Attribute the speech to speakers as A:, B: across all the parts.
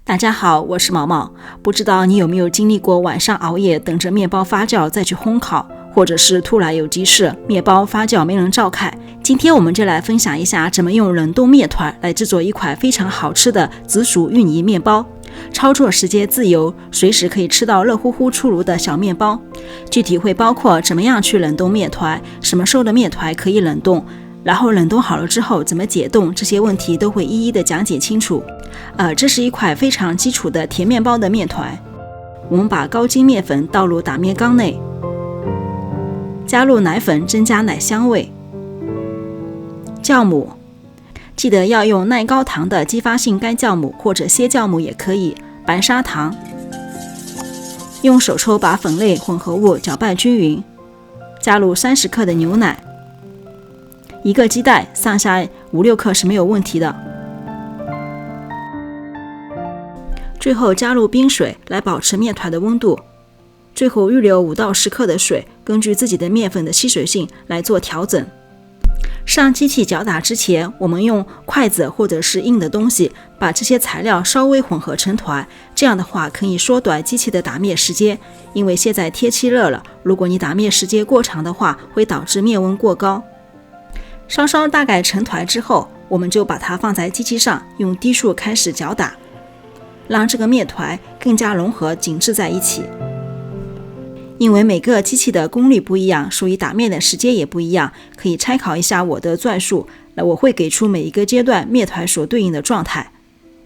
A: 大家好，我是毛毛。不知道你有没有经历过晚上熬夜等着面包发酵再去烘烤，或者是突然有急事，面包发酵没人照看。今天我们就来分享一下怎么用冷冻面团来制作一款非常好吃的紫薯芋泥面包。操作时间自由，随时可以吃到热乎乎出炉的小面包。具体会包括怎么样去冷冻面团，什么时候的面团可以冷冻，然后冷冻好了之后怎么解冻，这些问题都会一一的讲解清楚。这是一款非常基础的甜面包的面团。我们把高筋面粉倒入打面缸内，加入奶粉增加奶香味，酵母，记得要用耐高糖的激发性干酵母或者歇酵母也可以，白砂糖，用手抽把粉类混合物搅拌均匀，加入30克的牛奶，一个鸡蛋上下5-6克是没有问题的。最后加入冰水来保持面团的温度，最后预留5到10克的水，根据自己的面粉的吸水性来做调整。上机器搅打之前，我们用筷子或者是硬的东西把这些材料稍微混合成团，这样的话可以缩短机器的打面时间，因为现在天气热了，如果你打面时间过长的话，会导致面温过高。稍稍大概成团之后，我们就把它放在机器上，用低速开始搅打，让这个面团更加融合紧致在一起。因为每个机器的功率不一样，所以打面的时间也不一样，可以参考一下我的转述，我会给出每一个阶段面团所对应的状态。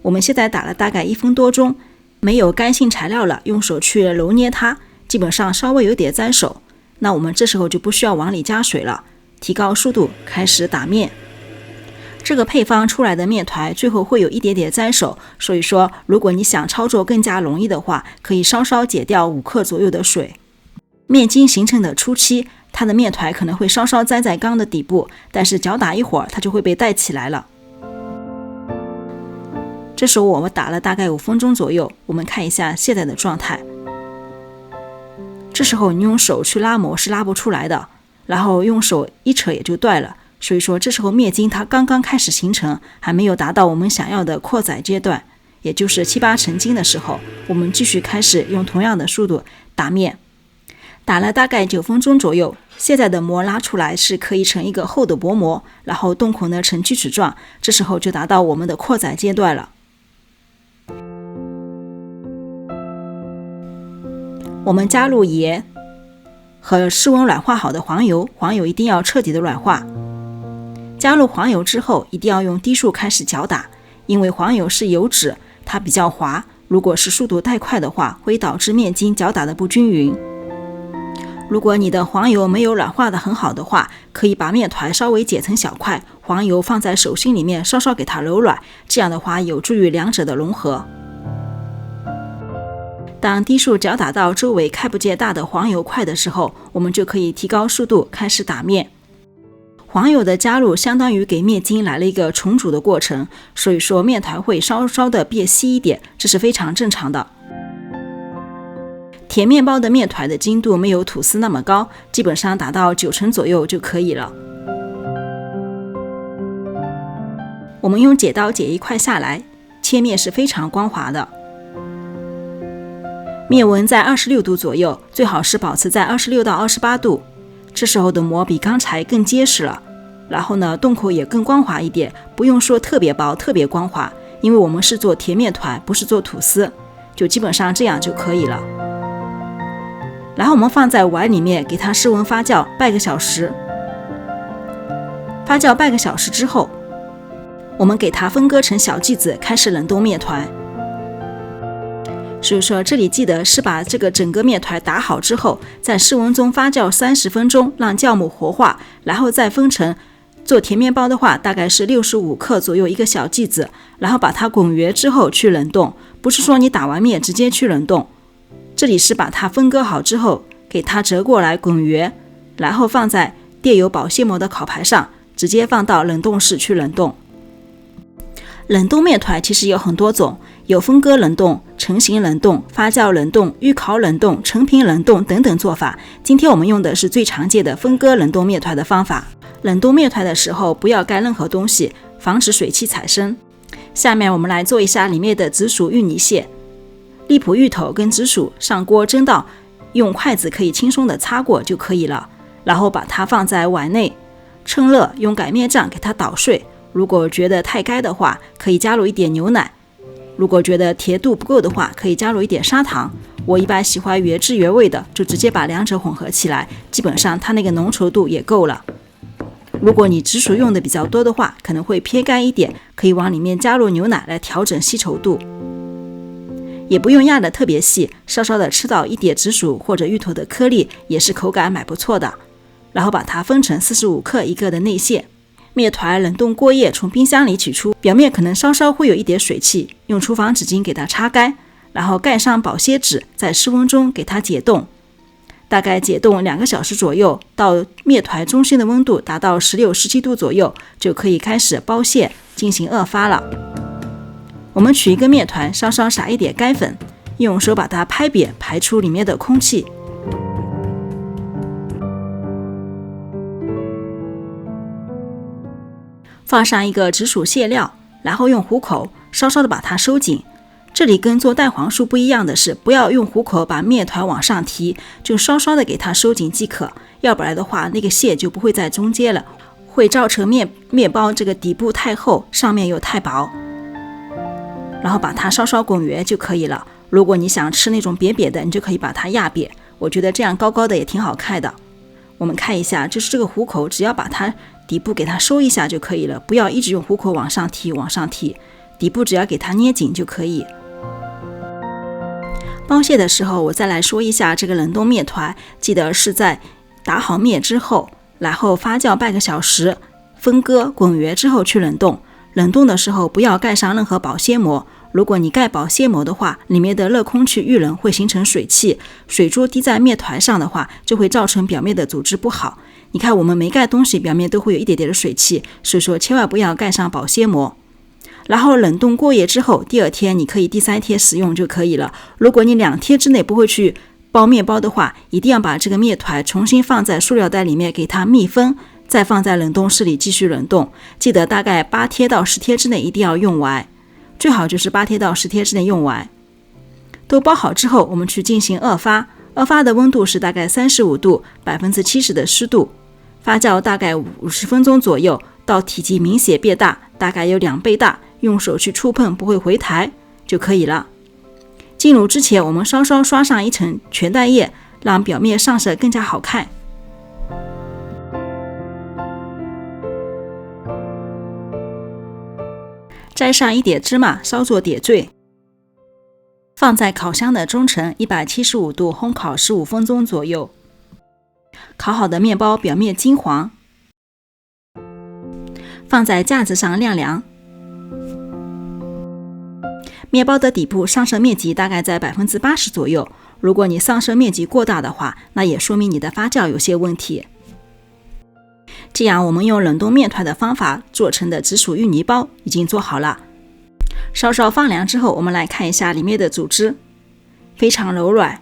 A: 我们现在打了大概1分多钟，没有干性材料了，用手去揉捏它，基本上稍微有点沾手，那我们这时候就不需要往里加水了，提高速度开始打面。这个配方出来的面团最后会有一点点沾手，所以说如果你想操作更加容易的话，可以稍稍减掉5克左右的水。面筋形成的初期，它的面团可能会稍稍粘在缸的底部，但是搅打一会儿它就会被带起来了。这时候我们打了大概5分钟左右，我们看一下现在的状态。这时候你用手去拉模是拉不出来的，然后用手一扯也就断了，所以说这时候面筋它刚刚开始形成，还没有达到我们想要的扩展阶段，也就是7-8成筋的时候，我们继续开始用同样的速度打面。打了大概9分钟左右，现在的模拉出来是可以成一个厚的薄膜，然后洞口呢呈锯齿状，这时候就达到我们的扩展阶段了。我们加入盐和室温软化好的黄油，黄油一定要彻底的软化。加入黄油之后，一定要用低速开始搅打，因为黄油是油脂，它比较滑，如果是速度太快的话，会导致面筋搅打的不均匀。如果你的黄油没有软化的很好的话，可以把面团稍微剪成小块，黄油放在手心里面稍稍给它揉软，这样的话有助于两者的融合。当低速搅打到周围看不见大的黄油块的时候，我们就可以提高速度开始打面。黄油的加入相当于给面筋来了一个重组的过程，所以说面团会稍稍的变稀一点，这是非常正常的。甜面包的面团的筋度没有吐司那么高，基本上达到9成左右就可以了。我们用剪刀剪一块下来，切面是非常光滑的。面温在26度左右，最好是保持在26到28度。这时候的膜比刚才更结实了，然后呢，洞口也更光滑一点，不用说特别薄特别光滑，因为我们是做甜面团，不是做吐司，就基本上这样就可以了。然后我们放在碗里面，给它室温发酵半个小时。发酵半个小时之后，我们给它分割成小剂子，开始冷冻面团。所以说这里记得是把这个整个面团打好之后，在室温中发酵30分钟，让酵母活化，然后再分成，做甜面包的话大概是65克左右一个小剂子，然后把它滚圆之后去冷冻，不是说你打完面直接去冷冻，这里是把它分割好之后，给它折过来滚圆，然后放在垫有保鲜膜的烤盘上，直接放到冷冻室去冷冻。冷冻面团其实有很多种，有分割冷冻、成型冷冻、发酵冷冻、预烤冷冻、成品冷冻等等做法。今天我们用的是最常见的分割冷冻面团的方法。冷冻面团的时候不要盖任何东西，防止水汽产生。下面我们来做一下里面的紫薯芋泥蟹。荔浦芋头跟紫薯上锅蒸到用筷子可以轻松的擦过就可以了，然后把它放在碗内，趁热用擀面杖给它捣碎。如果觉得太干的话，可以加入一点牛奶，如果觉得甜度不够的话，可以加入一点砂糖。我一般喜欢原汁原味的，就直接把两者混合起来，基本上它那个浓稠度也够了。如果你紫薯用的比较多的话，可能会偏干一点，可以往里面加入牛奶来调整稀稠度。也不用压得特别细，稍稍的吃到一点紫薯或者芋头的颗粒，也是口感蛮不错的。然后把它分成45克一个的内馅。面团冷冻过夜，从冰箱里取出，表面可能稍稍会有一点水汽，用厨房纸巾给它擦干，然后盖上保鲜纸，在室温中给它解冻，大概解冻2个小时左右，到面团中心的温度达到16、17度左右，就可以开始包馅进行2发了。我们取一个面团，稍稍撒一点干粉，用手把它拍扁，排出里面的空气。放上一个紫薯馅料，然后用虎口稍稍的把它收紧。这里跟做蛋黄酥不一样的是，不要用虎口把面团往上提，就稍稍的给它收紧即可，要不然的话那个馅就不会在中间了，会造成面包这个底部太厚，上面又太薄。然后把它稍稍滚圆就可以了。如果你想吃那种扁扁的，你就可以把它压扁，我觉得这样高高的也挺好看的。我们看一下，就是这个虎口，只要把它底部给它收一下就可以了，不要一直用虎口往上提，底部只要给它捏紧就可以。包馅的时候，我再来说一下这个冷冻面团，记得是在打好面之后，然后发酵半个小时，分割滚圆之后去冷冻。冷冻的时候不要盖上任何保鲜膜，如果你盖保鲜膜的话，里面的热空气遇冷会形成水汽，水珠滴在面团上的话，就会造成表面的组织不好。你看我们没盖东西，表面都会有一点点的水汽，所以说千万不要盖上保鲜膜。然后冷冻过夜之后，第2天你可以第3天使用就可以了。如果你2天之内不会去包面包的话，一定要把这个面团重新放在塑料袋里面给它密封，再放在冷冻室里继续冷冻。记得大概8天到10天之内一定要用完，最好就是8天到10天之内用完。都包好之后，我们去进行2发，2发的温度是大概35度，70%的湿度，发酵大概50分钟左右，到体积明显变大，大概有2倍大，用手去触碰不会回弹就可以了。进炉之前，我们稍稍刷上一层全蛋液，让表面上色更加好看。摘上一点芝麻，稍作点缀，放在烤箱的中层175度烘烤15分钟左右。烤好的面包表面金黄，放在架子上晾凉。面包的底部上色面积大概在 80% 左右，如果你上色面积过大的话，那也说明你的发酵有些问题。这样我们用冷冻面团的方法做成的紫薯芋泥包已经做好了。稍稍放凉之后，我们来看一下里面的组织，非常柔软，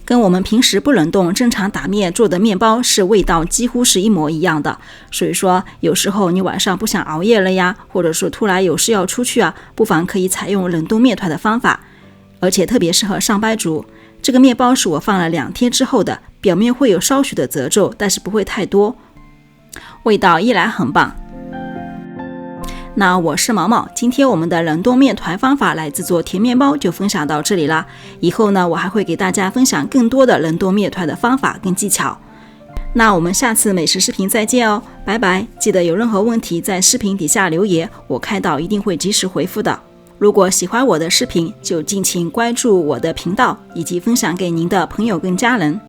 A: 跟我们平时不冷冻正常打面做的面包是味道几乎是一模一样的。所以说有时候你晚上不想熬夜了呀，或者说突然有事要出去啊，不妨可以采用冷冻面团的方法，而且特别适合上班族。这个面包是我放了2天之后的，表面会有稍许的褶皱，但是不会太多，味道依然很棒。那我是毛毛，今天我们的冷冻面团方法来制作甜面包就分享到这里啦。以后呢，我还会给大家分享更多的冷冻面团的方法跟技巧。那我们下次美食视频再见哦，拜拜！记得有任何问题在视频底下留言，我看到一定会及时回复的。如果喜欢我的视频，就敬请关注我的频道，以及分享给您的朋友跟家人。